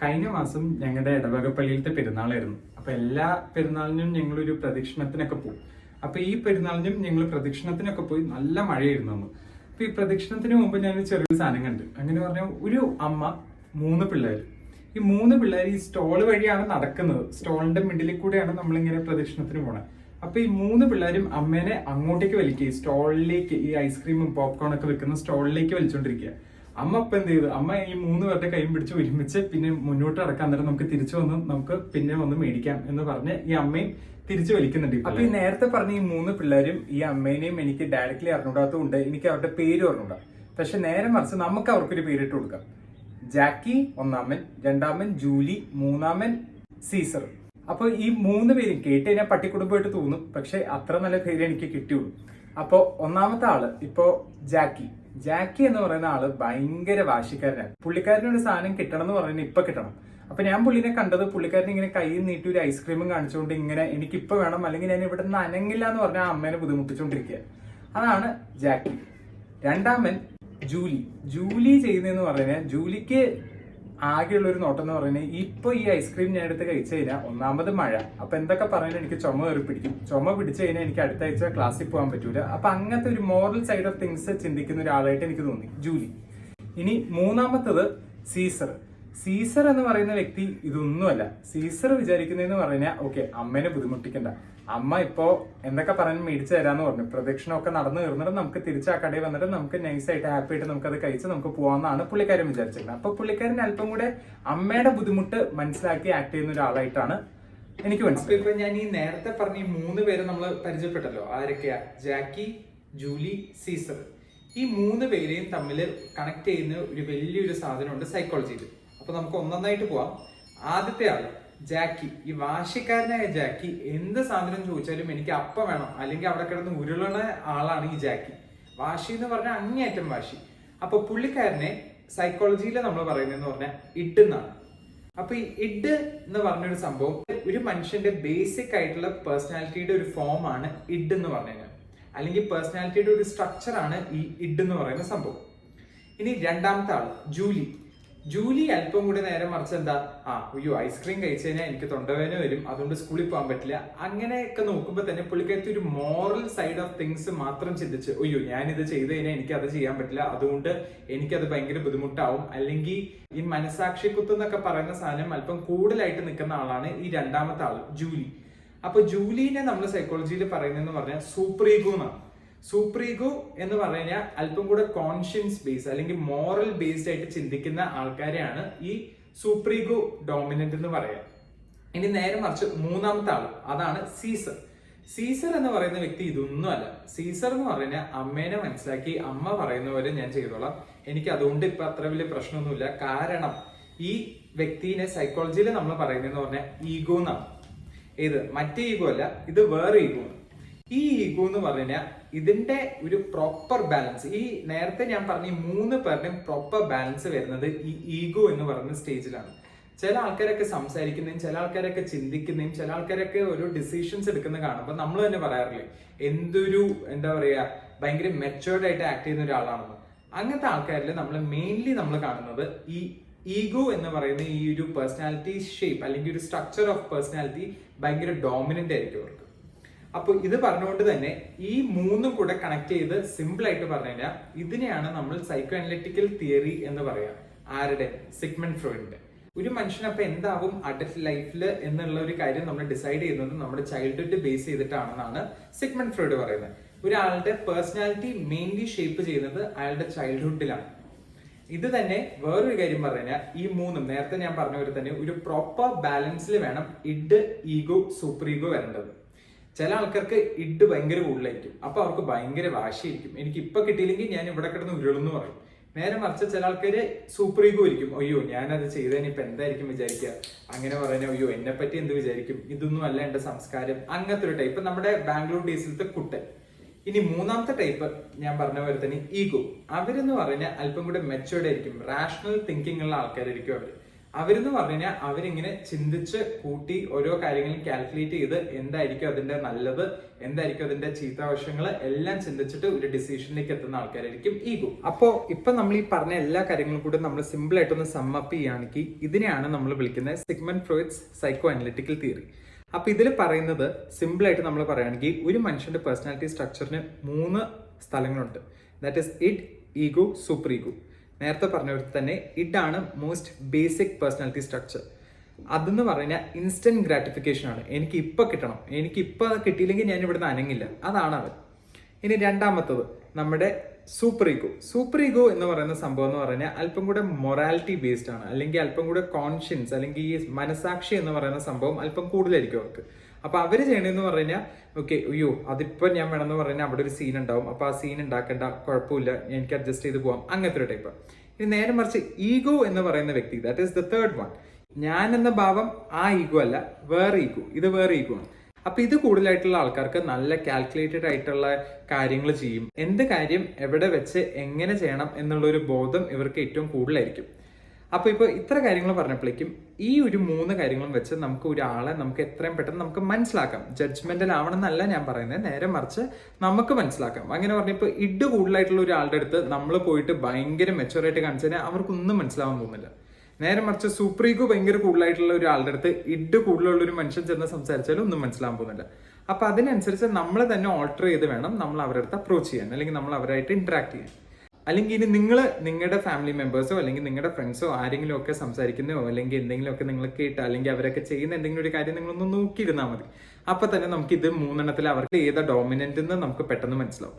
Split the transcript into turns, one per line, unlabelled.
കഴിഞ്ഞ മാസം ഞങ്ങളുടെ ഇടവകപ്പള്ളിയിലത്തെ പെരുന്നാളായിരുന്നു. അപ്പൊ എല്ലാ പെരുന്നാളിനും ഞങ്ങളൊരു പ്രദക്ഷിണത്തിനൊക്കെ പോകും. അപ്പൊ ഈ പെരുന്നാളിനും ഞങ്ങൾ പ്രദക്ഷിണത്തിനൊക്കെ പോയി. നല്ല മഴയായിരുന്നു അന്ന്. അപ്പൊ ഈ പ്രദക്ഷിണത്തിന് മുമ്പ് ഞാൻ ചെറിയൊരു സാധനം കണ്ടു. അങ്ങനെ പറഞ്ഞാൽ ഒരു അമ്മ 3 പിള്ളേർ. ഈ 3 പിള്ളേർ ഈ സ്റ്റോള് വഴിയാണ് നടക്കുന്നത്. സ്റ്റോളിന്റെ മിഡിലിൽ കൂടെയാണ് നമ്മളിങ്ങനെ പ്രദക്ഷിണത്തിന് പോണത്. അപ്പൊ ഈ 3 പിള്ളേരും അമ്മേനെ അങ്ങോട്ടേക്ക് വലിക്കുക, ഈ സ്റ്റോളിലേക്ക്, ഈ ഐസ്ക്രീമും പോപ്കോൺ ഒക്കെ വെക്കുന്ന സ്റ്റോളിലേക്ക് വലിച്ചോണ്ടിരിക്കുക. അമ്മ ഇപ്പൊ എന്ത് ചെയ്തു? അമ്മ ഈ 3 പേരുടെ കൈയും പിടിച്ച് ഒരുമിച്ച് പിന്നെ മുന്നോട്ട് നടക്കാൻ നേരം നമുക്ക് തിരിച്ചു വന്ന് നമുക്ക് പിന്നെ വന്ന് മേടിക്കാം എന്ന് പറഞ്ഞ് ഈ അമ്മയും തിരിച്ചു വലിക്കുന്നുണ്ട്. അപ്പൊ ഈ നേരത്തെ പറഞ്ഞ ഈ 3 പിള്ളേരും ഈ അമ്മേനെയും എനിക്ക് ഡയറക്ട്ലി അറിഞ്ഞൂടാത്തതുകൊണ്ട് എനിക്ക് അവരുടെ പേര് അറിഞ്ഞൂടാ. പക്ഷെ നേരെ മറിച്ച് നമുക്ക് അവർക്കൊരു പേരിട്ട് കൊടുക്കാം. ജാക്കി ഒന്നാമൻ, രണ്ടാമൻ ജൂലി, മൂന്നാമൻ സീസർ. അപ്പൊ ഈ 3 പേരും കേട്ട് കഴിഞ്ഞാൽ പട്ടിക്കുടുംബമായിട്ട് തോന്നും, പക്ഷെ അത്ര നല്ല പേര് എനിക്ക് കിട്ടിയുള്ളൂ. അപ്പൊ ഒന്നാമത്തെ ആള് ഇപ്പോ ജാക്കി. ജാക്കി എന്ന് പറയുന്ന ആള് ഭയങ്കര വാശിക്കാരനാണ്. പുള്ളിക്കാരനൊരു സാധനം കിട്ടണം എന്ന് പറയുന്നത് ഇപ്പൊ കിട്ടണം. അപ്പൊ ഞാൻ പുള്ളിനെ കണ്ടത് പുള്ളിക്കാരൻ ഇങ്ങനെ കൈ നീട്ടി ഒരു ഐസ്ക്രീമും കാണിച്ചുകൊണ്ട് ഇങ്ങനെ എനിക്കിപ്പോ വേണം, അല്ലെങ്കിൽ ഞാൻ ഇവിടെ നിന്ന് അനങ്ങില്ല എന്ന് പറഞ്ഞാൽ അമ്മേനെ ബുദ്ധിമുട്ടിച്ചുകൊണ്ടിരിക്കുക. അതാണ് ജാക്കി. രണ്ടാമൻ ജൂലി. ജൂലി ചെയ്യുന്നതെന്ന് പറഞ്ഞാൽ ജൂലിക്ക് ആകെയുള്ള ഒരു നോട്ടം എന്ന് പറയുന്നത് ഇപ്പൊ ഈ ഐസ്ക്രീം ഞാൻ എടുത്ത് കഴിച്ചു കഴിഞ്ഞാൽ ഒന്നാമത് മഴ. അപ്പൊ എന്തൊക്കെ പറയുന്നത് എനിക്ക് ചുമ കയറി പിടിക്കും. ചുമ പിടിച്ചു കഴിഞ്ഞാൽ എനിക്ക് അടുത്ത ആഴ്ച ക്ലാസ്സിൽ പോകാൻ പറ്റൂല. അപ്പൊ അങ്ങനത്തെ ഒരു മോറൽ സൈഡ് ഓഫ് തിങ്സ് ചിന്തിക്കുന്ന ഒരാളായിട്ട് എനിക്ക് തോന്നി ജൂലി. ഇനി മൂന്നാമത്തത് സീസർ. സീസർ എന്ന് പറയുന്ന വ്യക്തി ഇതൊന്നുമല്ല. സീസർ വിചാരിക്കുന്നതെന്ന് പറഞ്ഞാൽ ഓക്കെ, അമ്മേനെ ബുദ്ധിമുട്ടിക്കണ്ട, അമ്മ ഇപ്പോ എന്തൊക്കെ പറഞ്ഞ് മേടിച്ചു തരാന്ന് പറഞ്ഞു. പ്രദക്ഷിണമൊക്കെ നടന്നു തീർന്നിട്ട് നമുക്ക് തിരിച്ച് ആ കടയിൽ വന്നിട്ട് നമുക്ക് നൈസായിട്ട് ഹാപ്പി ആയിട്ട് നമുക്ക് അത് കഴിച്ച് നമുക്ക് പോകാമെന്നാണ് പുള്ളിക്കാരൻ വിചാരിച്ചിരുന്നത്. അപ്പൊ പുള്ളിക്കാരൻ അല്പം കൂടെ അമ്മയുടെ ബുദ്ധിമുട്ട് മനസ്സിലാക്കി ആക്ട് ചെയ്യുന്ന ഒരാളായിട്ടാണ് എനിക്ക് മനസ്സിലായത്. ഇപ്പൊ ഞാൻ ഈ നേരത്തെ പറഞ്ഞ ഈ 3 പേര് നമ്മൾ പരിചയപ്പെട്ടല്ലോ. ആരൊക്കെയാ? ജാക്കി, ജൂലി, സീസർ. ഈ 3 പേരെയും തമ്മിൽ കണക്ട് ചെയ്യുന്ന ഒരു വലിയൊരു സാധനമുണ്ട് സൈക്കോളജിയിൽ. അപ്പൊ നമുക്ക് ഒന്നൊന്നായിട്ട് പോവാം. ആദ്യത്തെ ആള് ജാക്കി. ഈ വാശിക്കാരനായ ജാക്കി എന്ത് സാധനം ചോദിച്ചാലും എനിക്ക് അപ്പം വേണം, അല്ലെങ്കിൽ അവിടെ കിടന്ന് ഉരുളണ ആളാണ് ഈ ജാക്കി. വാശി എന്ന് പറഞ്ഞാൽ അങ്ങേയറ്റം വാശി. അപ്പൊ പുള്ളിക്കാരനെ സൈക്കോളജിയിൽ നമ്മൾ പറയുന്നതെന്ന് പറഞ്ഞാൽ ഇഡ് എന്നാണ്. അപ്പൊ ഈ ഇഡ് എന്ന് പറഞ്ഞൊരു സംഭവം ഒരു മനുഷ്യന്റെ ബേസിക് ആയിട്ടുള്ള പേഴ്സണാലിറ്റിയുടെ ഒരു ഫോം ആണ് ഇഡ് എന്ന് പറഞ്ഞു കഴിഞ്ഞാൽ, അല്ലെങ്കിൽ പേഴ്സണാലിറ്റിയുടെ ഒരു സ്ട്രക്ചർ ആണ് ഈ ഇഡ് എന്ന് പറയുന്ന സംഭവം. ഇനി രണ്ടാമത്തെ ആള് ജൂലി. ജൂലി അല്പം കൂടെ നേരെ മറിച്ച് എന്താ, അയ്യോ ഐസ്ക്രീം കഴിച്ചു കഴിഞ്ഞാൽ എനിക്ക് തൊണ്ടവേദന വരും, അതുകൊണ്ട് സ്കൂളിൽ പോകാൻ പറ്റില്ല. അങ്ങനെയൊക്കെ നോക്കുമ്പോൾ തന്നെ പുള്ളിക്കാരത്തി ഒരു മോറൽ സൈഡ് ഓഫ് തിങ്സ് മാത്രം ചിന്തിച്ച്, അയ്യോ ഞാനിത് ചെയ്ത് കഴിഞ്ഞാൽ എനിക്ക് അത് ചെയ്യാൻ പറ്റില്ല, അതുകൊണ്ട് എനിക്കത് ഭയങ്കര ബുദ്ധിമുട്ടാവും, അല്ലെങ്കിൽ ഈ മനസാക്ഷി കുത്ത് എന്നൊക്കെ പറയുന്ന സാധനം അല്പം കൂടുതലായിട്ട് നിൽക്കുന്ന ആളാണ് ഈ രണ്ടാമത്തെ ആള് ജൂലി. അപ്പൊ ജൂലിനെ നമ്മൾ സൈക്കോളജിയിൽ പറയുന്നതെന്ന് പറഞ്ഞാൽ സൂപ്പർ ഈഗോ എന്നാണ്. സൂപ്പർ ഈഗോ എന്ന് പറഞ്ഞാൽ അല്പം കൂടെ കോൺഷ്യൻസ് ബേസ്ഡ് അല്ലെങ്കിൽ മോറൽ ബേസ്ഡ് ആയിട്ട് ചിന്തിക്കുന്ന ആൾക്കാരെയാണ് ഈ സൂപ്പർ ഈഗോ ഡോമിനന്റ് എന്ന് പറയാം. ഇനി നേരെ മറിച്ച് മൂന്നാമത്തെ ആള്, അതാണ് സീസർ. സീസർ എന്ന് പറയുന്ന വ്യക്തി ഇതൊന്നും അല്ല. സീസർ എന്ന് പറഞ്ഞാൽ അമ്മേനെ മനസ്സിലാക്കി അമ്മ പറയുന്ന പോലെ ഞാൻ ചെയ്തോളാം, എനിക്ക് അതുകൊണ്ട് ഇപ്പൊ അത്ര വലിയ പ്രശ്നമൊന്നുമില്ല. കാരണം ഈ വ്യക്തിനെ സൈക്കോളജിയിൽ നമ്മൾ പറയുന്നതെന്ന് പറഞ്ഞാൽ ഈഗോ എന്നാണ്. ഇത് മറ്റേ ഈഗോ അല്ല, ഇത് വേറെ ഈഗോ. ഈ ഈഗോ എന്ന് പറഞ്ഞാൽ ഇതിന്റെ ഒരു പ്രോപ്പർ ബാലൻസ്, ഈ നേരത്തെ ഞാൻ പറഞ്ഞ 3 പേരുടെയും പ്രോപ്പർ ബാലൻസ് വരുന്നത് ഈ ഈഗോ എന്ന് പറയുന്ന സ്റ്റേജിലാണ്. ചില ആൾക്കാരൊക്കെ സംസാരിക്കുന്നതും ചില ആൾക്കാരൊക്കെ ചിന്തിക്കുന്നതും ചില ആൾക്കാരൊക്കെ ഓരോ ഡിസിഷൻസ് എടുക്കുന്ന കാണുമ്പോൾ നമ്മൾ തന്നെ പറയാറില്ലേ എന്തൊരു എന്താ പറയാ ഭയങ്കര മെച്ചുവേർഡ് ആയിട്ട് ആക്ട് ചെയ്യുന്ന ഒരാളാണെന്ന്. അങ്ങനത്തെ ആൾക്കാരിൽ നമ്മൾ മെയിൻലി നമ്മൾ കാണുന്നത് ഈ ഈഗോ എന്ന് പറയുന്ന ഈ ഒരു പേഴ്സണാലിറ്റി ഷേപ്പ് അല്ലെങ്കിൽ ഒരു സ്ട്രക്ചർ ഓഫ് പേഴ്സണാലിറ്റി ഭയങ്കര ഡോമിനന്റ് ആയിരിക്കും അവർക്ക്. അപ്പൊ ഇത് പറഞ്ഞുകൊണ്ട് തന്നെ ഈ 3 കൂടെ കണക്ട് ചെയ്ത് സിമ്പിൾ ആയിട്ട് പറഞ്ഞു കഴിഞ്ഞാൽ ഇതിനെയാണ് നമ്മൾ സൈക്കോ അനലിറ്റിക്കൽ തിയറി എന്ന് പറയാം. ആരുടെ? സിഗ്മണ്ട് ഫ്രോയിഡിന്റെ. ഒരു മനുഷ്യനപ്പൊ എന്താവും അഡൽട്ട് ലൈഫിൽ എന്നുള്ള ഒരു കാര്യം നമ്മൾ ഡിസൈഡ് ചെയ്യുന്നത് നമ്മുടെ ചൈൽഡ്ഹുഡ് ബേസ് ചെയ്തിട്ടാണെന്നാണ് സിഗ്മണ്ട് ഫ്രോയിഡ് പറയുന്നത്. ഒരാളുടെ പേഴ്സണാലിറ്റി മെയിൻലി ഷേപ്പ് ചെയ്യുന്നത് അയാളുടെ ചൈൽഡ്ഹുഡിലാണ്. ഇത് തന്നെ വേറൊരു കാര്യം പറഞ്ഞാൽ ഈ 3 നേരത്തെ ഞാൻ പറഞ്ഞ പോലെ തന്നെ ഒരു പ്രോപ്പർ ബാലൻസിൽ വേണം ഇഡ്, ഈഗോ, സൂപ്പർ ഈഗോ വരേണ്ടത്. ചില ആൾക്കാർക്ക് ഇഡ് ഭയങ്കര കൂടുതലായിരിക്കും. അപ്പൊ അവർക്ക് ഭയങ്കര വാശിയായിരിക്കും, എനിക്ക് ഇപ്പൊ കിട്ടിയില്ലെങ്കിൽ ഞാൻ ഇവിടെ കിടന്ന് ഉരുളെന്ന് പറയും. നേരെ മറിച്ച് ചില ആൾക്കാര് സൂപ്പർ ഈഗോ ആയിരിക്കും, അയ്യോ ഞാനത് ചെയ്തതിന് ഇപ്പൊ എന്തായിരിക്കും വിചാരിക്കുക, അങ്ങനെ പറയുന്നത് അയ്യോ എന്നെ പറ്റി എന്ത് വിചാരിക്കും, ഇതൊന്നും അല്ല എന്റെ സംസ്കാരം, അങ്ങനത്തെ ഒരു ടൈപ്പ്. നമ്മുടെ ബാംഗ്ലൂർ ഡേയ്സിലത്തെ കുട്ടൻ. ഇനി മൂന്നാമത്തെ ടൈപ്പ് ഞാൻ പറഞ്ഞ പോലെ തന്നെ ഈഗോ. അവരെന്ന് പറഞ്ഞാൽ അല്പം കൂടെ മെച്ചുവേർഡ് ആയിരിക്കും, റാഷണൽ തിങ്കിങ് ഉള്ള ആൾക്കാരായിരിക്കും അവര്. അവരെന്ന് പറഞ്ഞു കഴിഞ്ഞാൽ അവരിങ്ങനെ ചിന്തിച്ച് കൂട്ടി ഓരോ കാര്യങ്ങളും കാൽക്കുലേറ്റ് ചെയ്ത് എന്തായിരിക്കും അതിന്റെ നല്ലത്, എന്തായിരിക്കും അതിന്റെ ചീത്താവശങ്ങൾ എല്ലാം ചിന്തിച്ചിട്ട് ഒരു ഡിസിഷനിലേക്ക് എത്തുന്ന ആൾക്കാരായിരിക്കും ഈഗോ. അപ്പോ ഇപ്പൊ നമ്മൾ ഈ പറഞ്ഞ എല്ലാ കാര്യങ്ങളും കൂടെ നമ്മൾ സിമ്പിൾ ആയിട്ടൊന്ന് സമ്മപ്പ് ചെയ്യുകയാണെങ്കിൽ ഇതിനെയാണ് നമ്മൾ വിളിക്കുന്നത് Sigmund Freud's psycho analytical theory. അപ്പൊ ഇതിൽ പറയുന്നത് സിമ്പിൾ ആയിട്ട് നമ്മൾ പറയുകയാണെങ്കിൽ ഒരു മനുഷ്യന്റെ പേഴ്സണാലിറ്റി സ്ട്രക്ചറിന് 3 സ്ഥലങ്ങളുണ്ട്. That is id, ego, super ego. നേരത്തെ പറഞ്ഞ പോലെ തന്നെ ഇതാണ് മോസ്റ്റ് ബേസിക് പേഴ്സണാലിറ്റി സ്ട്രക്ചർ. അതെന്ന് പറഞ്ഞാൽ ഇൻസ്റ്റന്റ് ഗ്രാറ്റിഫിക്കേഷൻ ആണ്. എനിക്ക് ഇപ്പൊ കിട്ടണം, എനിക്ക് ഇപ്പൊ കിട്ടിയില്ലെങ്കിൽ ഞാൻ ഇവിടുന്ന് അനങ്ങില്ല, അതാണ് അവൻ. ഇനി രണ്ടാമത്തത് നമ്മുടെ സൂപ്പർ ഈഗോ. സൂപ്പർ ഈഗോ എന്ന് പറയുന്ന സംഭവം എന്ന് പറഞ്ഞാൽ അല്പം കൂടെ മൊറാലിറ്റി ബേസ്ഡ് ആണ്, അല്ലെങ്കിൽ അല്പം കൂടെ കോൺഷ്യൻസ് അല്ലെങ്കിൽ ഈ മനസാക്ഷി എന്ന് പറയുന്ന സംഭവം അല്പം കൂടുതലായിരിക്കും അവർക്ക്. അപ്പൊ അവര് ചെയ്യണമെന്ന് പറഞ്ഞാൽ ഓക്കെ, അയ്യോ അതിപ്പോ ഞാൻ വേണമെന്ന് പറഞ്ഞാൽ അവിടെ ഒരു സീൻ ഉണ്ടാവും, അപ്പൊ ആ സീൻ ഉണ്ടാക്കേണ്ട, കുഴപ്പമില്ല, എനിക്ക് അഡ്ജസ്റ്റ് ചെയ്ത് പോവാം, അങ്ങനത്തെ ഒരു ടൈപ്പ്. ഇനി നേരെ മറിച്ച് ഈഗോ എന്ന് പറയുന്ന വ്യക്തി, that is the third one. ഞാൻ എന്ന ഭാവം ആ ഈഗോ അല്ല, വേറെ ഈഗോ. ഇത് വേറെ ഈഗോ ആണ്. അപ്പൊ ഇത് കൂടുതലായിട്ടുള്ള ആൾക്കാർക്ക് നല്ല കാൽക്കുലേറ്റഡ് ആയിട്ടുള്ള കാര്യങ്ങൾ ചെയ്യും. എന്ത് കാര്യം എവിടെ വെച്ച് എങ്ങനെ ചെയ്യണം എന്നുള്ള ഒരു ബോധം ഇവർക്ക് ഏറ്റവും കൂടുതലായിരിക്കും. അപ്പൊ ഇപ്പൊ ഇത്ര കാര്യങ്ങൾ പറഞ്ഞപ്പോഴേക്കും ഈ ഒരു 3 കാര്യങ്ങളും വെച്ച് നമുക്ക് ഒരാളെ നമുക്ക് എത്രയും പെട്ടെന്ന് നമുക്ക് മനസ്സിലാക്കാം. ജഡ്ജ്മെന്റൽ ആവണമെന്നല്ല ഞാൻ പറയുന്നത്, നേരെ മറിച്ച് നമുക്ക് മനസ്സിലാക്കാം. അങ്ങനെ പറഞ്ഞപ്പോൾ ഇഡ് കൂടുതലായിട്ടുള്ള ഒരാളുടെ അടുത്ത് നമ്മൾ പോയിട്ട് ഭയങ്കര മെച്ചുവറായിട്ട് കാണിച്ചു കഴിഞ്ഞാൽ അവർക്കൊന്നും മനസ്സിലാവാൻ പോകുന്നില്ല. നേരെ മറിച്ച് സൂപ്പർ ഈഗോ ഭയങ്കര കൂടുതലായിട്ടുള്ള ഒരാളുടെ അടുത്ത് ഇഡ് കൂടുതലുള്ള ഒരു മനുഷ്യൻ ചെന്ന് സംസാരിച്ചാലും ഒന്നും മനസ്സിലാവാൻ പോകുന്നില്ല. അപ്പൊ അതിനനുസരിച്ച് നമ്മൾ തന്നെ ഓൾട്ടർ ചെയ്ത് വേണം നമ്മൾ അവരുടെ അടുത്ത് അപ്രോച്ച് ചെയ്യാൻ, അല്ലെങ്കിൽ നമ്മൾ അവരായിട്ട് ഇന്ററാക്ട് ചെയ്യാൻ. അല്ലെങ്കിൽ ഇനി നിങ്ങൾ നിങ്ങളുടെ ഫാമിലി മെമ്പേഴ്സോ അല്ലെങ്കിൽ നിങ്ങളുടെ ഫ്രണ്ട്സോ ആരെങ്കിലും ഒക്കെ സംസാരിക്കുന്നോ അല്ലെങ്കിൽ എന്തെങ്കിലുമൊക്കെ നിങ്ങൾ കേട്ടോ അല്ലെങ്കിൽ അവരൊക്കെ ചെയ്യുന്ന എന്തെങ്കിലും ഒരു കാര്യം നിങ്ങളൊന്ന് നോക്കിയിരുന്നാൽ മതി. അപ്പൊ തന്നെ നമുക്ക് ഇത് 3 അവർക്ക് ഏതാ ഡോമിനന്റ് എന്ന് നമുക്ക് പെട്ടെന്ന് മനസ്സിലാവും.